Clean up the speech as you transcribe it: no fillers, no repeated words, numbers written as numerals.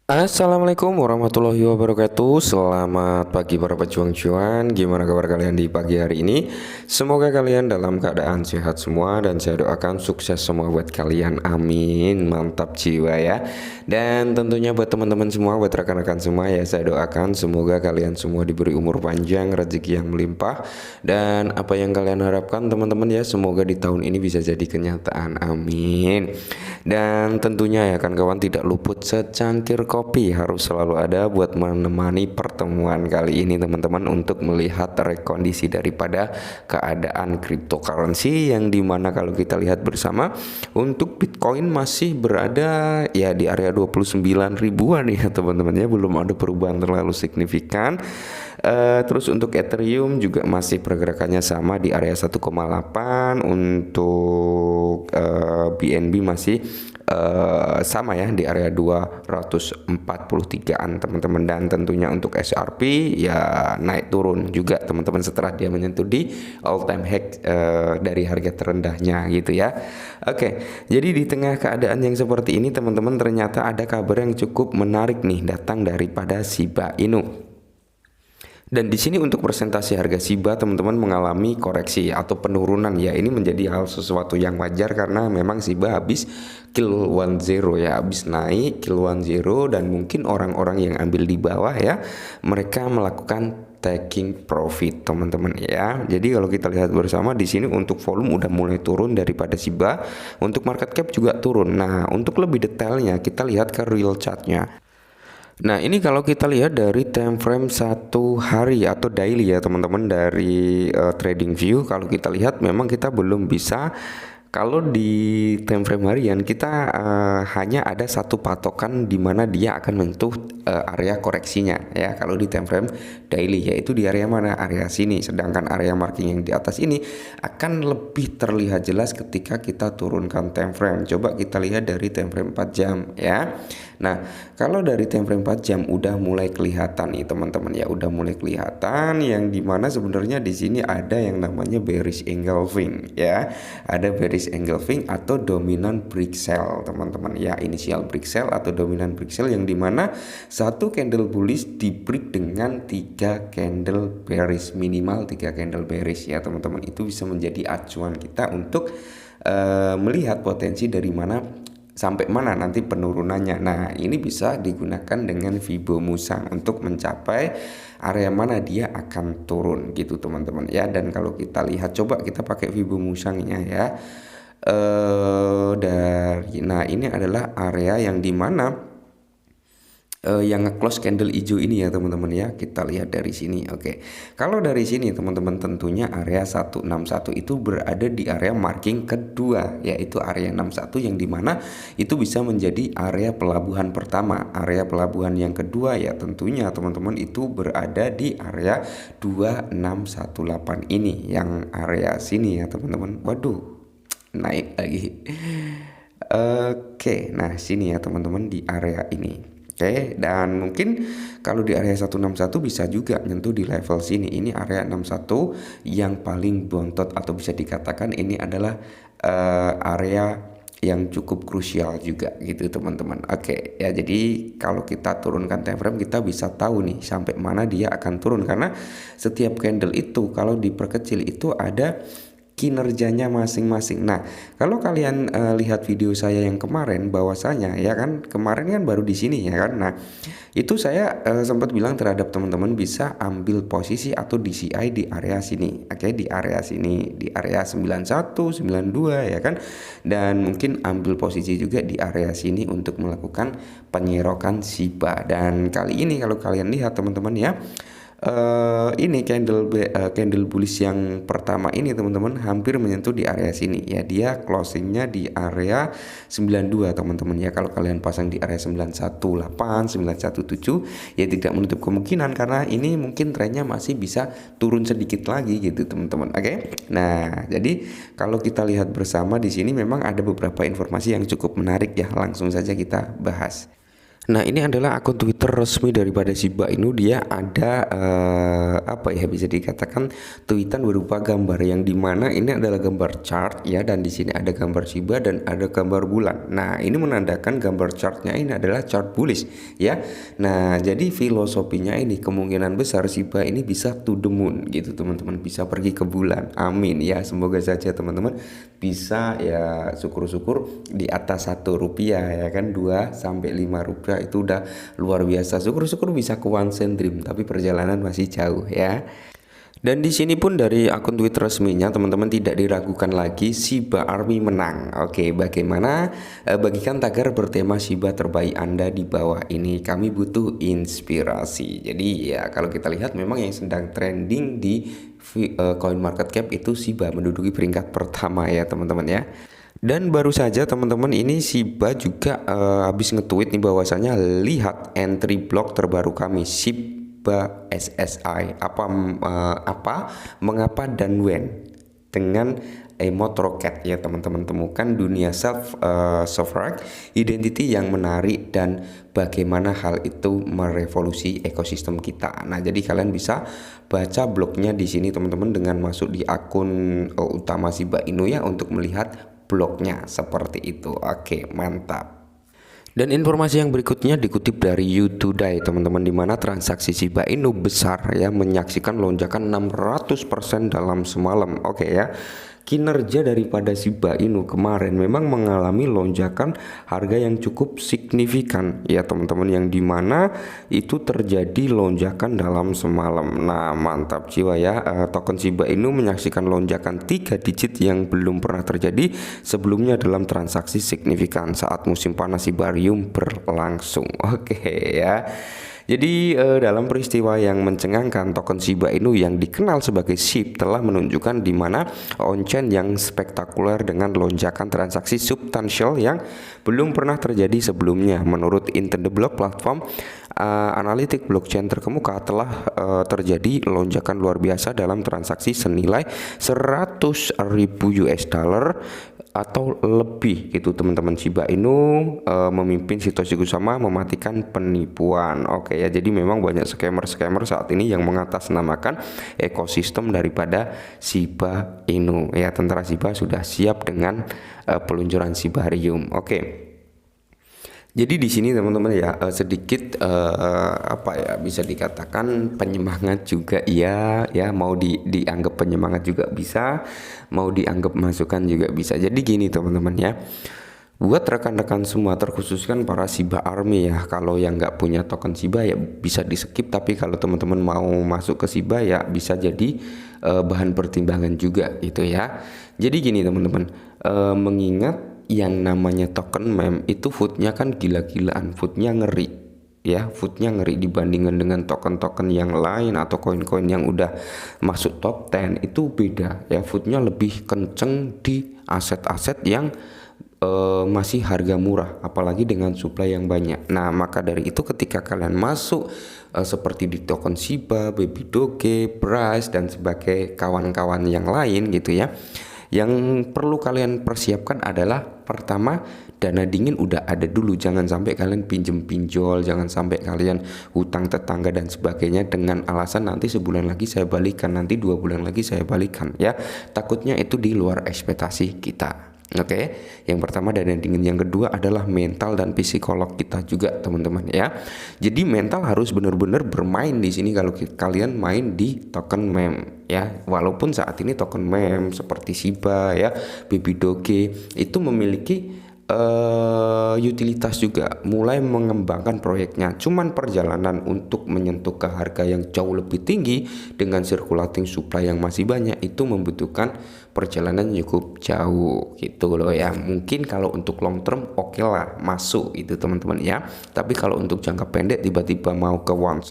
Assalamualaikum warahmatullahi wabarakatuh. Selamat pagi para pejuang cuan. Gimana kabar kalian di pagi hari ini? Semoga kalian dalam keadaan sehat semua dan saya doakan sukses semua buat kalian. Amin. Mantap jiwa ya. Dan tentunya buat teman-teman semua, buat rekan-rekan semua ya, saya doakan semoga kalian semua diberi umur panjang, rezeki yang melimpah, dan apa yang kalian harapkan teman-teman ya, semoga di tahun ini bisa jadi kenyataan. Amin. Dan tentunya ya kan kawan, tidak luput secangkir kopi harus selalu ada buat menemani pertemuan kali ini teman-teman, untuk melihat rekondisi daripada keadaan cryptocurrency, yang dimana kalau kita lihat bersama untuk Bitcoin masih berada ya di area 29 ribuan ya teman-teman ya, belum ada perubahan terlalu signifikan. Terus untuk Ethereum juga masih pergerakannya sama di area 1,8. Untuk BNB masih sama ya di area 243-an teman-teman. Dan tentunya untuk XRP ya naik turun juga teman-teman setelah dia menyentuh di all time high dari harga terendahnya gitu ya. Oke, jadi di tengah keadaan yang seperti ini teman-teman, ternyata ada kabar yang cukup menarik nih datang daripada Shiba Inu. Dan di sini untuk presentasi harga Shiba teman-teman mengalami koreksi atau penurunan ya. Ini menjadi hal sesuatu yang wajar karena memang Shiba habis kill 10 ya, habis naik kill 10, dan mungkin orang-orang yang ambil di bawah ya, mereka melakukan taking profit teman-teman ya. Jadi kalau kita lihat bersama di sini untuk volume udah mulai turun daripada Shiba, untuk market cap juga turun. Nah, untuk lebih detailnya kita lihat ke real chartnya. Nah, ini kalau kita lihat dari time frame satu hari atau daily ya teman-teman, dari trading view, kalau kita lihat memang kita belum bisa. Kalau di time frame harian kita hanya ada satu patokan di mana dia akan menyentuh area koreksinya ya. Kalau di time frame daily yaitu di area mana? Area sini. Sedangkan area marking yang di atas ini akan lebih terlihat jelas ketika kita turunkan time frame. Coba kita lihat dari time frame 4 jam ya. Nah, kalau dari time frame 4 jam udah mulai kelihatan nih teman-teman ya, udah mulai kelihatan yang dimana sebenarnya di sini ada yang namanya bearish engulfing ya. Ada bearish engulfing atau dominant break sell teman-teman ya, initial break sell atau dominant break sell, yang dimana satu candle bullish di break dengan 3 candle bearish, minimal 3 candle bearish ya teman-teman. Itu bisa menjadi acuan kita untuk melihat potensi dari mana sampai mana nanti penurunannya. Nah, ini bisa digunakan dengan Fibo Musang untuk mencapai area mana dia akan turun gitu teman-teman ya. Dan kalau kita lihat, coba kita pakai Fibo Musangnya ya. Nah, ini adalah area yang dimana yang nge-close candle hijau ini ya teman-teman ya. Kita lihat dari sini. Oke. Kalau dari sini teman-teman, tentunya area 161 itu berada di area marking kedua, yaitu area 61, yang dimana itu bisa menjadi area pelabuhan pertama. Area pelabuhan yang kedua ya tentunya teman-teman itu berada di area 2618 ini, yang area sini ya teman-teman. Waduh, naik lagi. Oke, nah sini ya teman-teman di area ini. Oke, dan mungkin kalau di area 161 bisa juga nyentuh di level sini. Ini area 61 yang paling bontot, atau bisa dikatakan ini adalah area yang cukup krusial juga gitu teman-teman. Oke, ya jadi kalau kita turunkan time frame kita bisa tahu nih sampai mana dia akan turun, karena setiap candle itu kalau diperkecil itu ada kinerjanya masing-masing. Nah, kalau kalian lihat video saya yang kemarin, bahwasanya ya kan kemarin kan baru di sini ya kan. Nah, itu saya sempat bilang terhadap teman-teman bisa ambil posisi atau DCI di area sini. Oke, di area sini, di area 91, 92 ya kan. Dan mungkin ambil posisi juga di area sini untuk melakukan penyerokan Shiba. Dan kali ini kalau kalian lihat teman-teman ya, ini candle bullish yang pertama ini teman-teman hampir menyentuh di area sini ya. Dia closingnya di area 92 teman-teman ya. Kalau kalian pasang di area 918, 917 ya tidak menutup kemungkinan, karena ini mungkin trennya masih bisa turun sedikit lagi gitu teman-teman. Oke. Nah, jadi kalau kita lihat bersama di sini memang ada beberapa informasi yang cukup menarik ya. Langsung saja kita bahas. Nah, ini adalah akun Twitter resmi daripada Shiba Inu. Dia ada apa ya, bisa dikatakan tweetan berupa gambar yang dimana ini adalah gambar chart ya, dan di sini ada gambar Shiba dan ada gambar bulan. Nah, ini menandakan gambar chartnya ini adalah chart bullish ya. Nah, jadi filosofinya ini kemungkinan besar Shiba ini bisa to the moon gitu teman-teman, bisa pergi ke bulan. Amin ya, semoga saja teman-teman bisa ya, syukur-syukur di atas Rp1 ya kan, 2 sampai 5 rupiah itu udah luar biasa. Syukur-syukur bisa ke one cent dream, tapi perjalanan masih jauh ya. Dan di sini pun dari akun Twitter resminya teman-teman tidak diragukan lagi, Shiba Army menang. Oke, bagaimana? Bagikan tagar bertema Shiba terbaik Anda di bawah ini. Kami butuh inspirasi. Jadi ya kalau kita lihat memang yang sedang trending di coin market cap itu Shiba menduduki peringkat pertama ya teman-teman ya. Dan baru saja teman-teman ini Shiba juga habis nge-tweet nih bahwasanya lihat entry block terbaru kami Shiba SSI apa mengapa dan when dengan emot roket ya teman-teman. Temukan dunia sovereign identity yang menarik dan bagaimana hal itu merevolusi ekosistem kita. Nah, jadi kalian bisa baca blognya di sini teman-teman dengan masuk di akun utama Shiba Inu ya untuk melihat blognya seperti itu. Oke, mantap. Dan informasi yang berikutnya dikutip dari You Today teman-teman, di mana transaksi Shiba Inu besar ya menyaksikan lonjakan 600% dalam semalam. Oke ya. Kinerja daripada Shiba Inu kemarin memang mengalami lonjakan harga yang cukup signifikan ya teman-teman, yang dimana itu terjadi lonjakan dalam semalam. Nah, mantap jiwa ya. Token Shiba Inu menyaksikan lonjakan 3 digit yang belum pernah terjadi sebelumnya dalam transaksi signifikan saat musim panas Shibarium berlangsung. Oke ya. Jadi dalam peristiwa yang mencengangkan, token Shiba Inu yang dikenal sebagai SHIB telah menunjukkan di mana on-chain yang spektakuler dengan lonjakan transaksi substansial yang belum pernah terjadi sebelumnya. Menurut In The Block platform analitik blockchain terkemuka, telah terjadi lonjakan luar biasa dalam transaksi senilai 100.000 US dollar atau lebih gitu teman-teman. Shiba Inu memimpin Satoshi Kusama mematikan penipuan. Oke ya, jadi memang banyak scammer saat ini yang mengatasnamakan ekosistem daripada Shiba Inu ya. Tentara Shiba sudah siap dengan peluncuran Shibarium. Oke. Jadi di sini teman-teman ya sedikit apa ya, bisa dikatakan penyemangat juga ya, mau dianggap penyemangat juga bisa, mau dianggap masukan juga bisa. Jadi gini teman-teman ya, buat rekan-rekan semua terkhususkan para Shiba Army ya, kalau yang nggak punya token Shiba ya bisa di skip, tapi kalau teman-teman mau masuk ke Shiba ya bisa jadi bahan pertimbangan juga gitu ya. Jadi gini teman-teman, mengingat yang namanya token meme itu foodnya kan gila-gilaan, foodnya ngeri ya, foodnya ngeri dibandingkan dengan token-token yang lain atau koin-koin yang udah masuk top 10 itu beda ya, foodnya lebih kenceng di aset-aset yang masih harga murah, apalagi dengan supply yang banyak. Nah, maka dari itu ketika kalian masuk seperti di token Shiba, Baby Doge, Price dan sebagai kawan-kawan yang lain gitu ya, yang perlu kalian persiapkan adalah pertama, dana dingin udah ada dulu. Jangan sampai kalian pinjem pinjol, jangan sampai kalian hutang tetangga dan sebagainya dengan alasan nanti sebulan lagi saya balikan, nanti 2 bulan lagi saya balikan ya. Takutnya itu di luar ekspektasi kita. Oke, yang pertama dana dingin, yang kedua adalah mental dan psikolog kita juga teman-teman ya. Jadi mental harus benar-benar bermain di sini kalau kalian main di token meme ya. Walaupun saat ini token meme seperti Shiba ya, Baby Doge itu memiliki utilitas juga, mulai mengembangkan proyeknya. Cuman perjalanan untuk menyentuh ke harga yang jauh lebih tinggi dengan circulating supply yang masih banyak itu membutuhkan perjalanan cukup jauh gitu loh ya. Mungkin kalau untuk long term oke lah masuk itu teman-teman ya, tapi kalau untuk jangka pendek tiba-tiba mau ke one